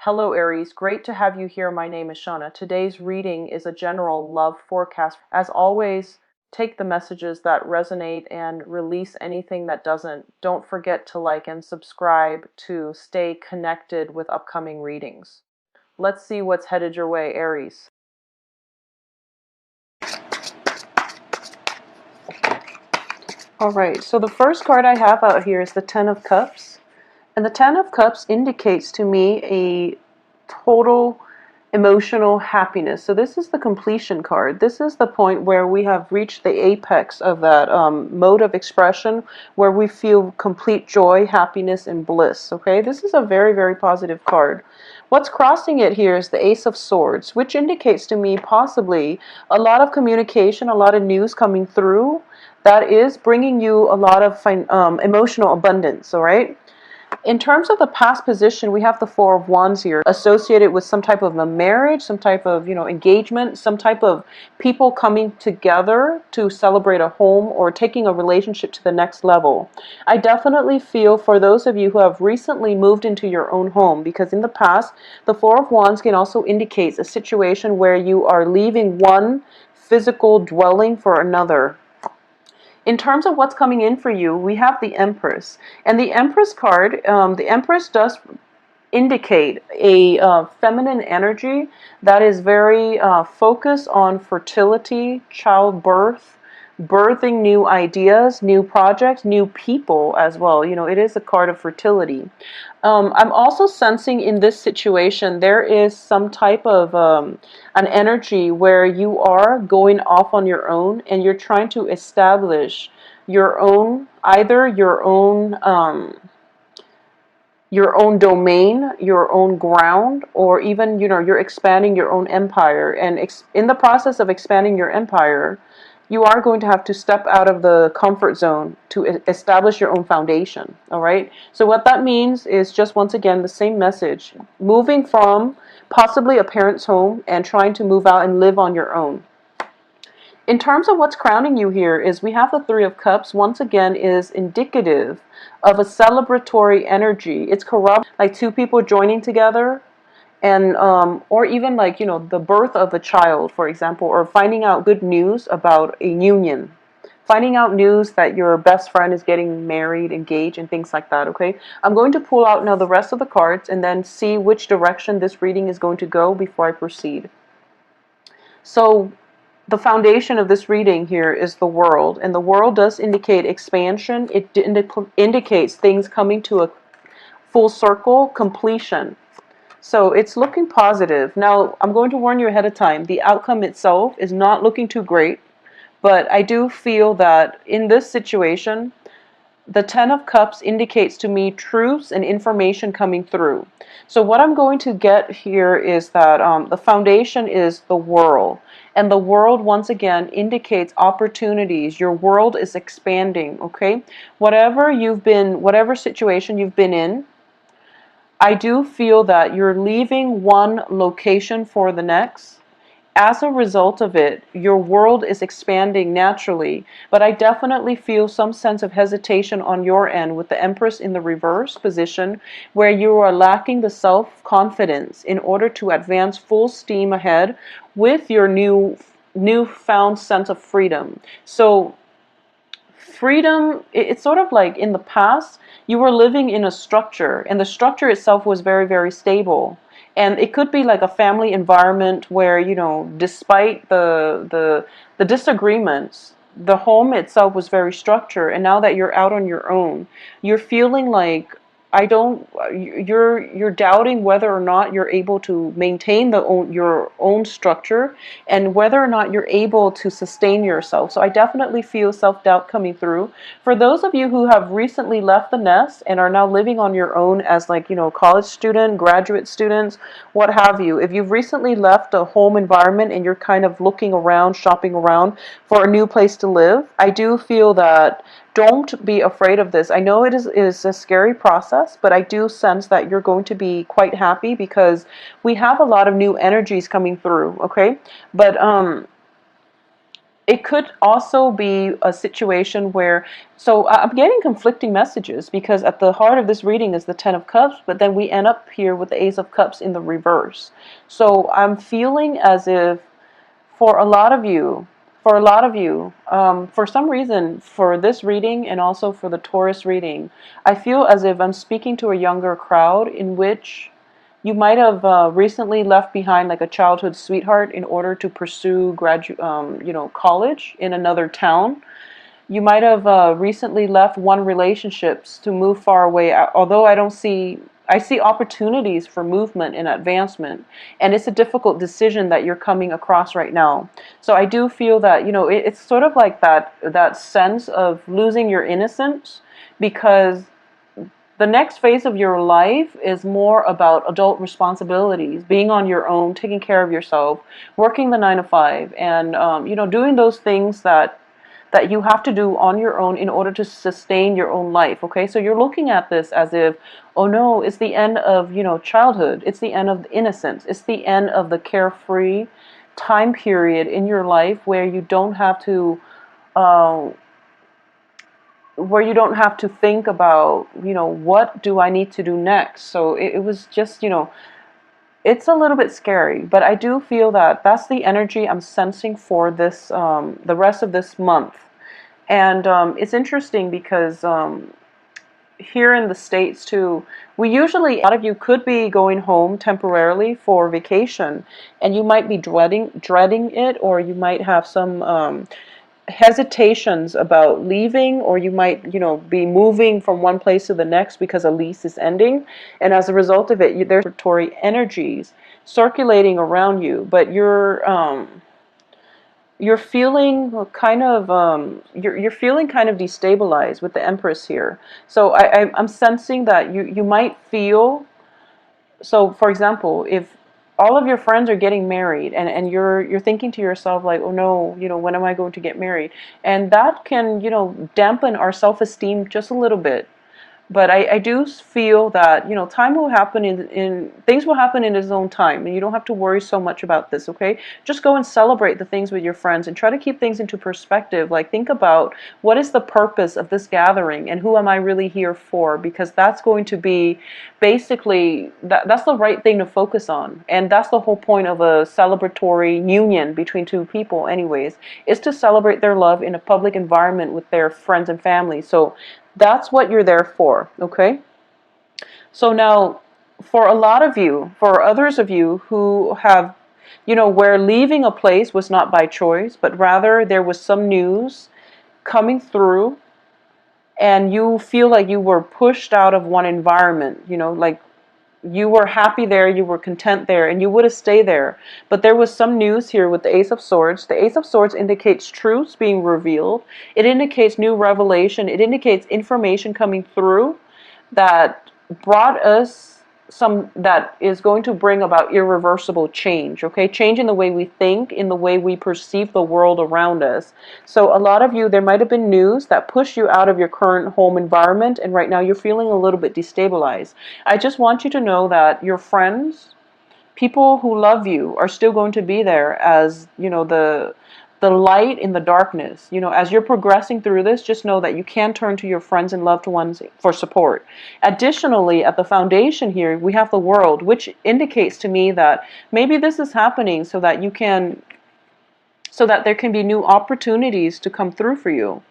Hello Aries, great to have you here. My name is Shauna. Today's reading is a general love forecast. As always, take the messages that resonate and release anything that doesn't. Don't forget to like and subscribe to stay connected with upcoming readings. Let's see what's headed your way, Aries. All right, so the first card I have out here is the Ten of Cups. And the Ten of Cups indicates to me a total emotional happiness. So this is the completion card. This is the point where we have reached the apex of that mode of expression where we feel complete joy, happiness, and bliss. Okay, this is a very, very positive card. What's crossing it here is the Ace of Swords, which indicates to me possibly a lot of communication, a lot of news coming through that is bringing you a lot of emotional abundance, all right? In terms of the past position, we have the Four of Wands here, associated with some type of a marriage, some type of, engagement, some type of people coming together to celebrate a home or taking a relationship to the next level. I definitely feel for those of you who have recently moved into your own home, because in the past, the Four of Wands can also indicate a situation where you are leaving one physical dwelling for another. In terms of what's coming in for you, we have the Empress. And the Empress card, the Empress does indicate a feminine energy that is very focused on fertility, childbirth, birthing new ideas, new projects, new people as well. It is a card of fertility. I'm also sensing in this situation there is some type of an energy where you are going off on your own and you're trying to establish your own, either your own domain, your own ground, or even, you're expanding your own empire. And in the process of expanding your empire, you are going to have to step out of the comfort zone to establish your own foundation, all right? So what that means is just, once again, the same message. Moving from possibly a parent's home and trying to move out and live on your own. In terms of what's crowning you here is we have the Three of Cups. Once again, is indicative of a celebratory energy. It's corrupt, like two people joining together, and or even like, the birth of a child, for example, or finding out good news about a union, finding out news that your best friend is getting married, engaged, and things like that. Okay, I'm going to pull out now the rest of the cards and then see which direction this reading is going to go before I proceed. So the foundation of this reading here is the World, and the World does indicate expansion. It indicates things coming to a full circle, completion. So it's looking positive. Now, I'm going to warn you ahead of time. The outcome itself is not looking too great, but I do feel that in this situation, the Ten of Cups indicates to me truths and information coming through. So what I'm going to get here is that the foundation is the World. And the World, once again, indicates opportunities. Your world is expanding, okay? Whatever situation you've been in, I do feel that you're leaving one location for the next. As a result of it, your world is expanding naturally, but I definitely feel some sense of hesitation on your end with the Empress in the reverse position, where you are lacking the self-confidence in order to advance full steam ahead with your newfound sense of freedom. So freedom, it's sort of like in the past, you were living in a structure, and the structure itself was very, very stable. And it could be like a family environment where, despite the disagreements, the home itself was very structured. And now that you're out on your own, you're feeling like you're doubting whether or not you're able to maintain your own structure and whether or not you're able to sustain yourself. So I definitely feel self-doubt coming through. For those of you who have recently left the nest and are now living on your own as college student, graduate students, what have you, if you've recently left a home environment and you're kind of looking around, shopping around for a new place to live, I do feel that don't be afraid of this. I know it is a scary process, but I do sense that you're going to be quite happy because we have a lot of new energies coming through, okay? But It could also be a situation where, so I'm getting conflicting messages because at the heart of this reading is the Ten of Cups, but then we end up here with the Ace of Cups in the reverse. So I'm feeling as if for a lot of you, for some reason, for this reading and also for the Taurus reading, I feel as if I'm speaking to a younger crowd in which you might have recently left behind like a childhood sweetheart in order to pursue college in another town. You might have recently left one relationships to move far away. Although I see opportunities for movement and advancement, and it's a difficult decision that you're coming across right now. So I do feel that it's sort of like that sense of losing your innocence, because the next phase of your life is more about adult responsibilities, being on your own, taking care of yourself, working the 9 to 5, and doing those things that you have to do on your own in order to sustain your own life. Okay, so you're looking at this as if, oh no, it's the end of childhood. It's the end of innocence. It's the end of the carefree time period in your life where you don't have to. Where you don't have to think about, what do I need to do next. So it was just, it's a little bit scary, but I do feel that that's the energy I'm sensing for this, the rest of this month. And it's interesting because here in the States too, a lot of you could be going home temporarily for vacation, and you might be dreading it, or you might have some hesitations about leaving, or you might be moving from one place to the next because a lease is ending, and as a result of it, there's celebratory energies circulating around you, but you're feeling kind of you're feeling kind of destabilized with the Empress here. So I'm sensing that you might feel, so for example, if all of your friends are getting married, and you're thinking to yourself like, oh no, when am I going to get married? And that can dampen our self-esteem just a little bit. But I do feel that time will happen in things will happen in its own time, and you don't have to worry so much about this. Okay, just go and celebrate the things with your friends and try to keep things into perspective. Like, think about what is the purpose of this gathering and who am I really here for, because that's going to be basically that's the right thing to focus on, and that's the whole point of a celebratory union between two people anyways, is to celebrate their love in a public environment with their friends and family. So that's what you're there for, okay? So now, for a lot of you, for others of you who have, where leaving a place was not by choice, but rather there was some news coming through, and you feel like you were pushed out of one environment, like you were happy there, you were content there, and you would have stayed there. But there was some news here with the Ace of Swords. The Ace of Swords indicates truths being revealed. It indicates new revelation. It indicates information coming through that brought us that is going to bring about irreversible change, okay? Change in the way we think, in the way we perceive the world around us. So a lot of you, there might have been news that pushed you out of your current home environment, and right now you're feeling a little bit destabilized. I just want you to know that your friends, people who love you, are still going to be there as, the light in the darkness. As you're progressing through this, just know that you can turn to your friends and loved ones for support. Additionally, at the foundation here, we have the World, which indicates to me that maybe this is happening so that there can be new opportunities to come through for you.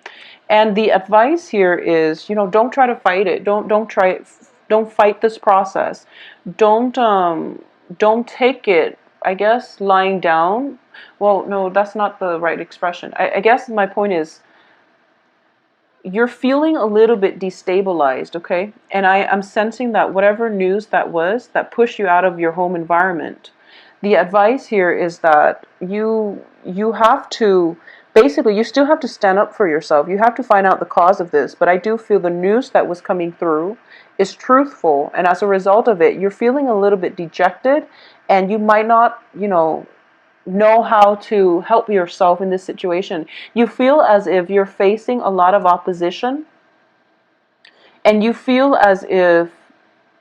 And the advice here is, don't try to fight it. Don't fight this process. Don't take it, I guess, lying down. Well, no, that's not the right expression. I guess my point is, you're feeling a little bit destabilized, okay? And I'm sensing that whatever news that was that pushed you out of your home environment, the advice here is that you have to, basically, you still have to stand up for yourself. You have to find out the cause of this. But I do feel the news that was coming through is truthful. And as a result of it, you're feeling a little bit dejected. And you might not, know how to help yourself in this situation. You feel as if you're facing a lot of opposition. And you feel as if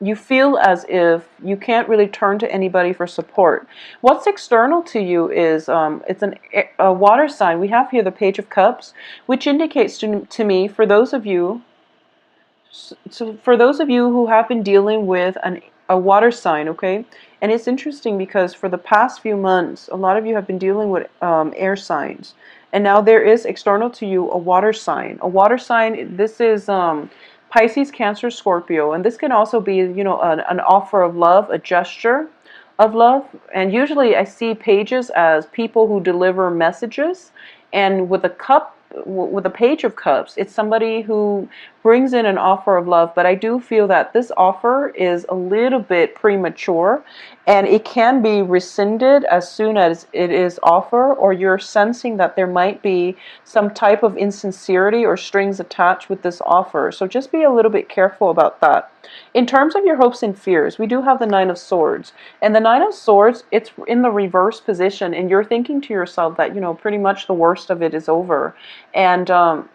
you feel as if you can't really turn to anybody for support. What's external to you is it's a water sign. We have here the Page of Cups, which indicates to me, for those of you, so for those of you who have been dealing with a water sign, okay? And it's interesting because for the past few months, a lot of you have been dealing with air signs. And now there is external to you a water sign. A water sign, this is Pisces, Cancer, Scorpio. And this can also be, you know, an offer of love, a gesture of love. And usually I see pages as people who deliver messages. And with a cup, with a Page of Cups, it's somebody who brings in an offer of love, but I do feel that this offer is a little bit premature and it can be rescinded as soon as it is offered, or you're sensing that there might be some type of insincerity or strings attached with this offer. So just be a little bit careful about that. In terms of your hopes and fears, we do have the Nine of Swords. And the Nine of Swords, it's in the reverse position, and you're thinking to yourself that, you know, pretty much the worst of it is over. And oh,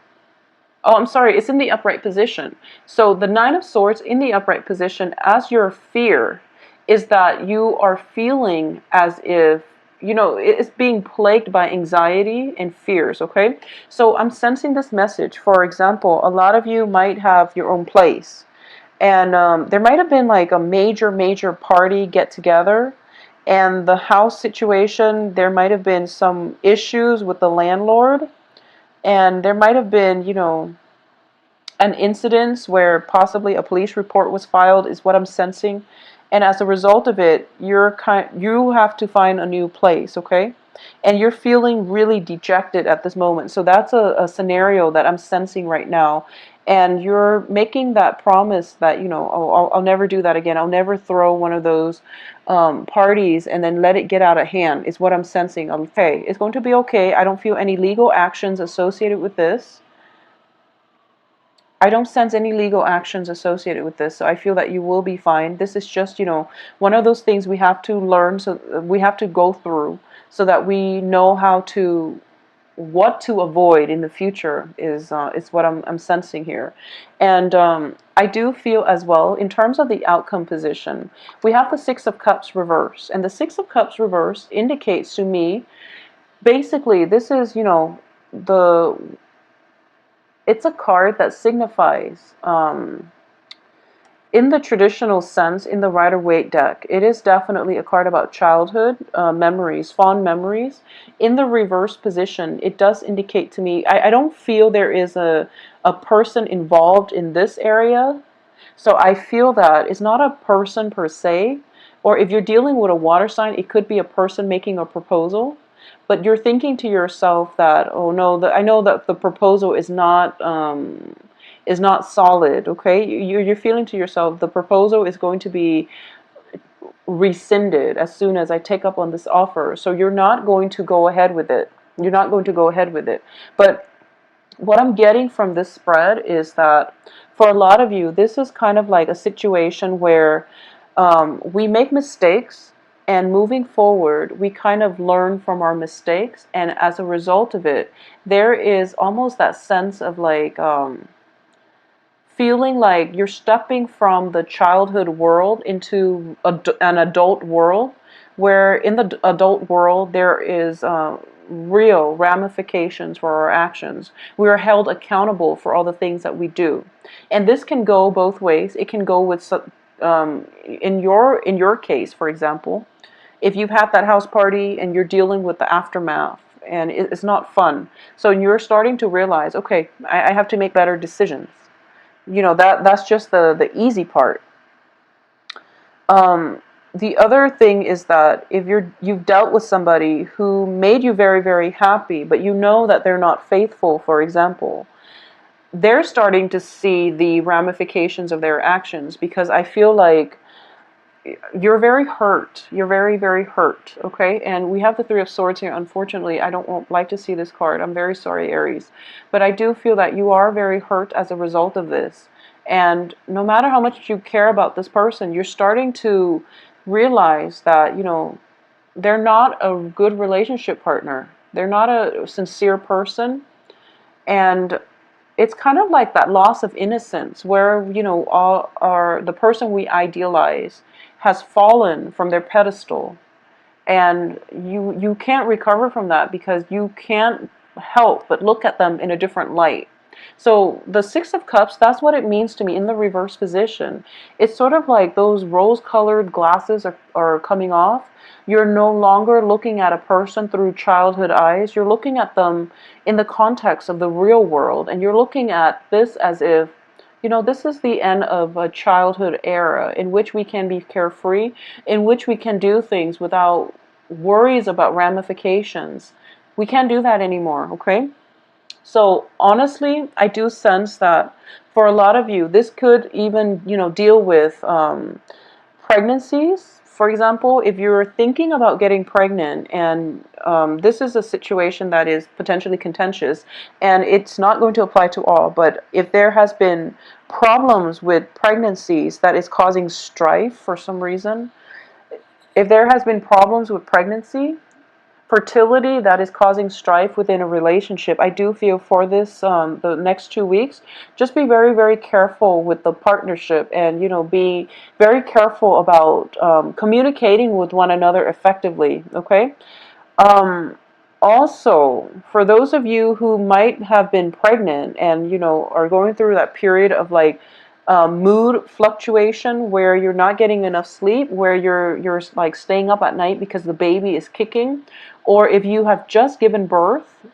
I'm sorry, it's in the upright position. So the Nine of Swords in the upright position as your fear is that you are feeling as if, you know, it's being plagued by anxiety and fears, okay? So I'm sensing this message. For example, a lot of you might have your own place. And there might have been like a major party get together. And the house situation, there might have been some issues with the landlord. And there might have been, you know, an incident where possibly a police report was filed, is what I'm sensing. And as a result of it, you have to find a new place, okay? And you're feeling really dejected at this moment. So that's a scenario that I'm sensing right now. And you're making that promise that, you know, oh, I'll never do that again. I'll never throw one of those parties and then let it get out of hand, is what I'm sensing. Okay, it's going to be okay. I don't feel any legal actions associated with this. I don't sense any legal actions associated with this, so I feel that you will be fine. This is just, you know, one of those things we have to learn, so we have to go through so that we know what to avoid in the future is what I'm sensing here. And I do feel as well, in terms of the outcome position, we have the Six of Cups reverse. And the Six of Cups reverse indicates to me, basically, this is, you know, it's a card that signifies, in the traditional sense, in the Rider-Waite deck, it is definitely a card about childhood memories, fond memories. In the reverse position, it does indicate to me, I don't feel there is a person involved in this area. So I feel that it's not a person per se, or if you're dealing with a water sign, it could be a person making a proposal. But you're thinking to yourself that, oh no, I know that the proposal is not solid. Okay, you're feeling to yourself the proposal is going to be rescinded as soon as I take up on this offer. So you're not going to go ahead with it. You're not going to go ahead with it. But what I'm getting from this spread is that for a lot of you, this is kind of like a situation where we make mistakes, and moving forward, we kind of learn from our mistakes. And as a result of it, there is almost that sense of like feeling like you're stepping from the childhood world into an adult world, where in the adult world there is real ramifications for our actions. We are held accountable for all the things that we do. And this can go both ways. It can go with, in your case, for example, if you've had that house party and you're dealing with the aftermath and it's not fun. So you're starting to realize, okay, I have to make better decisions. You know, that's just the easy part. The other thing is that if you've dealt with somebody who made you very, very happy, but you know that they're not faithful, for example, they're starting to see the ramifications of their actions, because I feel like you're very hurt. You're very, very hurt, okay? And we have the Three of Swords here. Unfortunately, I don't like to see this card. I'm very sorry, Aries. But I do feel that you are very hurt as a result of this. And no matter how much you care about this person, you're starting to realize that, you know, they're not a good relationship partner. They're not a sincere person. And it's kind of like that loss of innocence where, all our the person we idealize has fallen from their pedestal, and you can't recover from that because you can't help but look at them in a different light. So the Six of Cups, that's what it means to me in the reverse position. It's sort of like those rose-colored glasses are coming off. You're no longer looking at a person through childhood eyes. You're looking at them in the context of the real world, and you're looking at this as if, this is the end of a childhood era in which we can be carefree, in which we can do things without worries about ramifications. We can't do that anymore, okay? So honestly, I do sense that for a lot of you, this could even, deal with pregnancies. For example, if you're thinking about getting pregnant, and this is a situation that is potentially contentious, and it's not going to apply to all, but if there has been problems with pregnancies that is causing strife for some reason, if there has been problems with pregnancy, fertility that is causing strife within a relationship, I do feel for this the next 2 weeks, just be very, very careful with the partnership, and be very careful about communicating with one another effectively. Okay. Um, Also, for those of you who might have been pregnant and are going through that period of like mood fluctuation where you're not getting enough sleep, where you're like staying up at night because the baby is kicking, or if you have just given birth,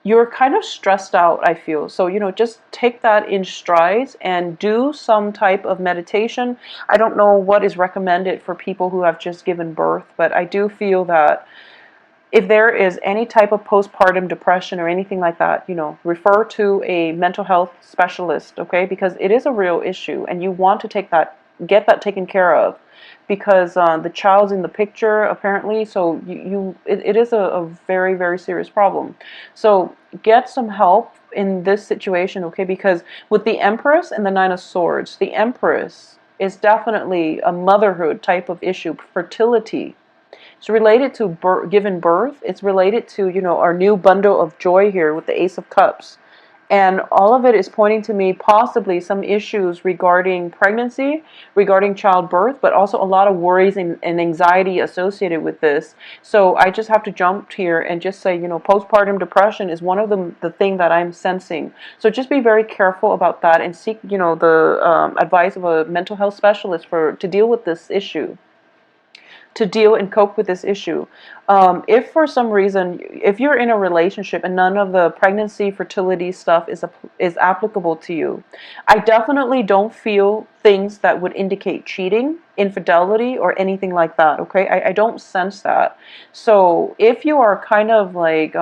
you're kind of stressed out, I feel. So, just take that in strides and do some type of meditation. I don't know what is recommended for people who have just given birth, but I do feel that if there is any type of postpartum depression or anything like that, refer to a mental health specialist, okay? Because it is a real issue, and you want to get that taken care of, because the child's in the picture apparently. So it is a very, very serious problem. So get some help in this situation, okay? Because with the Empress and the Nine of Swords, the Empress is definitely a motherhood type of issue, fertility. It's related to given birth. It's related to, our new bundle of joy here with the Ace of Cups. And all of it is pointing to me possibly some issues regarding pregnancy, regarding childbirth, but also a lot of worries and anxiety associated with this. So I just have to jump here and just say, postpartum depression is one of the thing that I'm sensing. So just be very careful about that and seek, the advice of a mental health specialist to deal with this issue, to deal and cope with this issue. If for some reason, if you're in a relationship and none of the pregnancy, fertility stuff is applicable to you, I definitely don't feel things that would indicate cheating, infidelity, or anything like that. Okay, I don't sense that. So if you are kind of like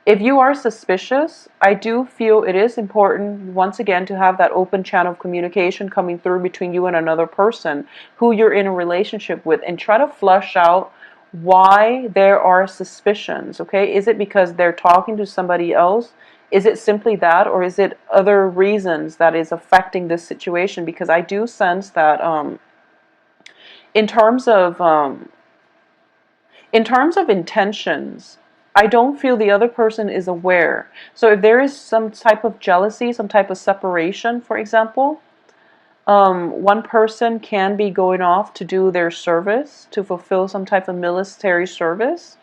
if you are suspicious, I do feel it is important, once again, to have that open channel of communication coming through between you and another person who you're in a relationship with, and try to flush out why there are suspicions, okay? Is it because they're talking to somebody else? Is it simply that, or is it other reasons that is affecting this situation? Because I do sense that in terms of intentions, I don't feel the other person is aware. So if there is some type of jealousy, some type of separation, for example, one person can be going off to do their service, to fulfill some type of military service,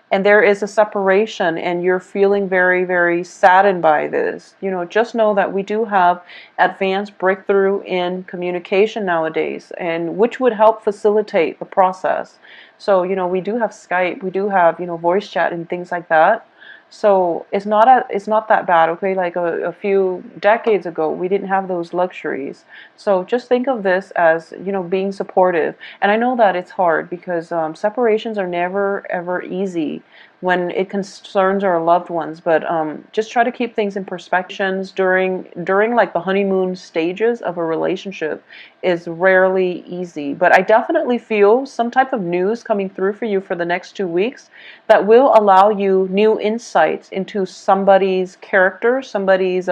and there is a separation, and you're feeling very, very saddened by this. Just know that we do have advanced breakthrough in communication nowadays, and which would help facilitate the process. So, we do have Skype, we do have, voice chat and things like that. So it's not that bad, okay? Like a few decades ago, we didn't have those luxuries. So just think of this as, being supportive. And I know that it's hard because separations are never ever easy when it concerns our loved ones. But just try to keep things in perspective. During like the honeymoon stages of a relationship is rarely easy. But I definitely feel some type of news coming through for you for the next 2 weeks that will allow you new insights into somebody's character, somebody's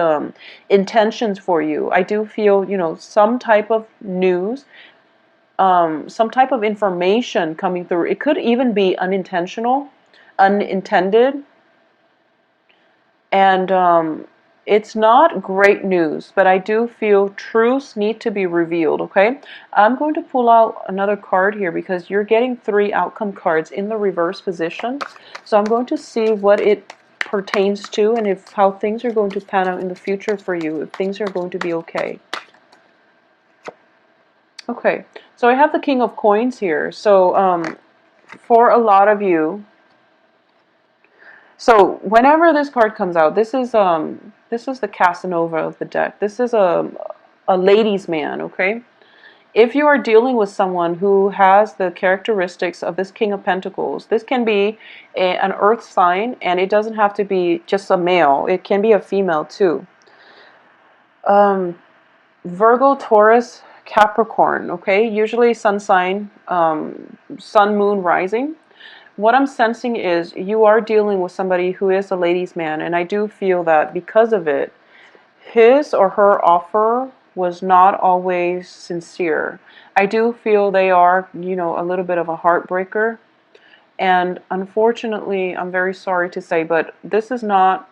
intentions for you. I do feel, some type of news, some type of information coming through. It could even be unintentional, unintended, And it's not great news, but I do feel truths need to be revealed, okay? I'm going to pull out another card here because you're getting 3 outcome cards in the reverse position. So I'm going to see what it pertains to and if how things are going to pan out in the future for you, if things are going to be okay. Okay, so I have the King of Coins here. So for a lot of you, so whenever this card comes out, this is the Casanova of the deck. This is a ladies' man, okay? If you are dealing with someone who has the characteristics of this King of Pentacles, this can be an earth sign, and it doesn't have to be just a male. It can be a female too. Virgo, Taurus, Capricorn, okay? Usually sun sign, sun, moon, rising. What I'm sensing is you are dealing with somebody who is a ladies' man, and I do feel that because of it, his or her offer was not always sincere. I do feel they are, a little bit of a heartbreaker. And unfortunately, I'm very sorry to say, but they're not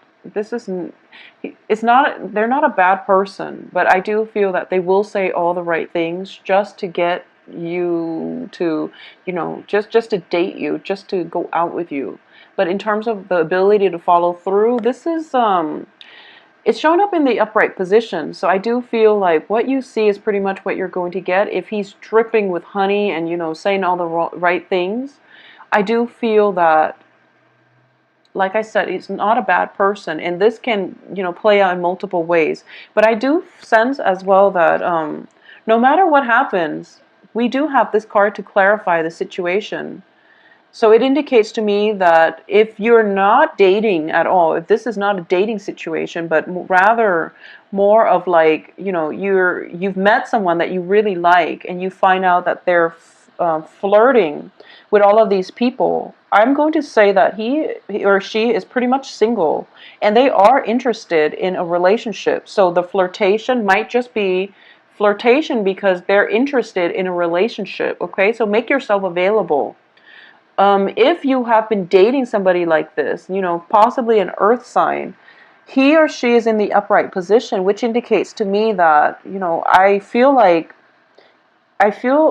a bad person, but I do feel that they will say all the right things just to get you to, just to date you, just to go out with you. But in terms of the ability to follow through, this is, it's showing up in the upright position. So I do feel like what you see is pretty much what you're going to get. If he's dripping with honey and, saying all the right things, I do feel that, like I said, he's not a bad person, and this can, play out in multiple ways. But I do sense as well that no matter what happens, we do have this card to clarify the situation. So it indicates to me that if you're not dating at all, if this is not a dating situation, but rather more of like, you've met someone that you really like, and you find out that they're flirting with all of these people, I'm going to say that he or she is pretty much single, and they are interested in a relationship. So the flirtation might just be flirtation because they're interested in a relationship, okay? So make yourself available. If you have been dating somebody like this, possibly an earth sign, he or she is in the upright position, which indicates to me that, I feel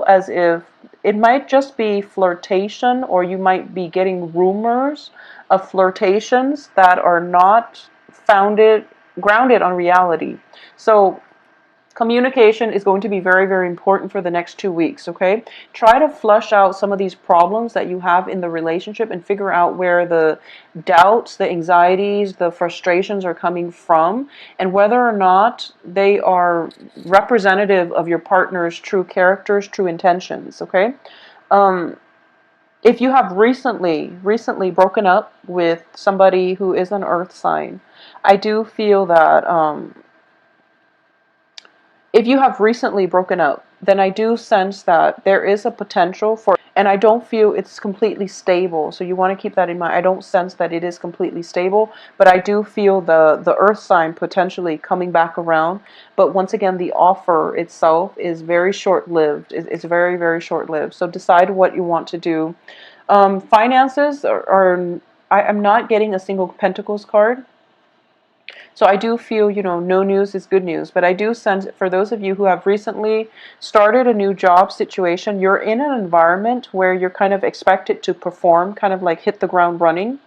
as if it might just be flirtation, or you might be getting rumors of flirtations that are not grounded on reality. So communication is going to be very, very important for the next 2 weeks, okay? Try to flush out some of these problems that you have in the relationship and figure out where the doubts, the anxieties, the frustrations are coming from, and whether or not they are representative of your partner's true characters, true intentions, okay? If you have recently broken up with somebody who is an earth sign, I do feel that if you have recently broken up, then I do sense that there is a potential for, and I don't feel it's completely stable. So you want to keep that in mind. I don't sense that it is completely stable, but I do feel the earth sign potentially coming back around. But once again, the offer itself is very short-lived. It's very, very short-lived. So decide what you want to do. Finances I'm not getting a single Pentacles card. So I do feel, no news is good news, but I do sense for those of you who have recently started a new job situation, you're in an environment where you're kind of expected to perform, kind of like hit the ground running,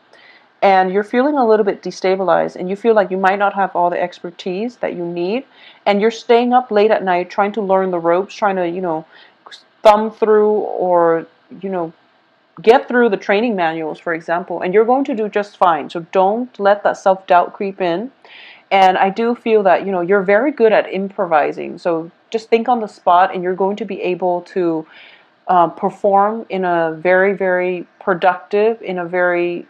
and you're feeling a little bit destabilized, and you feel like you might not have all the expertise that you need, and you're staying up late at night trying to learn the ropes, trying to, thumb through or, get through the training manuals, for example, and you're going to do just fine. So don't let that self-doubt creep in. And I do feel that, you're very good at improvising. So just think on the spot, and you're going to be able to perform in a very, very productive, in a very,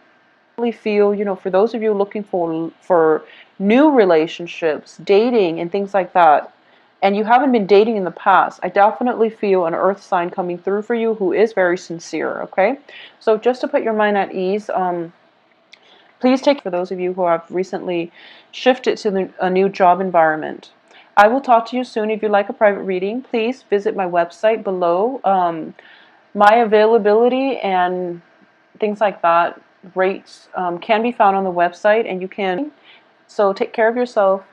feel, for those of you looking for new relationships, dating, and things like that, and you haven't been dating in the past, I definitely feel an earth sign coming through for you who is very sincere, okay? So just to put your mind at ease, please take for those of you who have recently shifted to a new job environment. I will talk to you soon. If you'd like a private reading, please visit my website below. My availability and things like that, rates, can be found on the website, and you can So take care of yourself.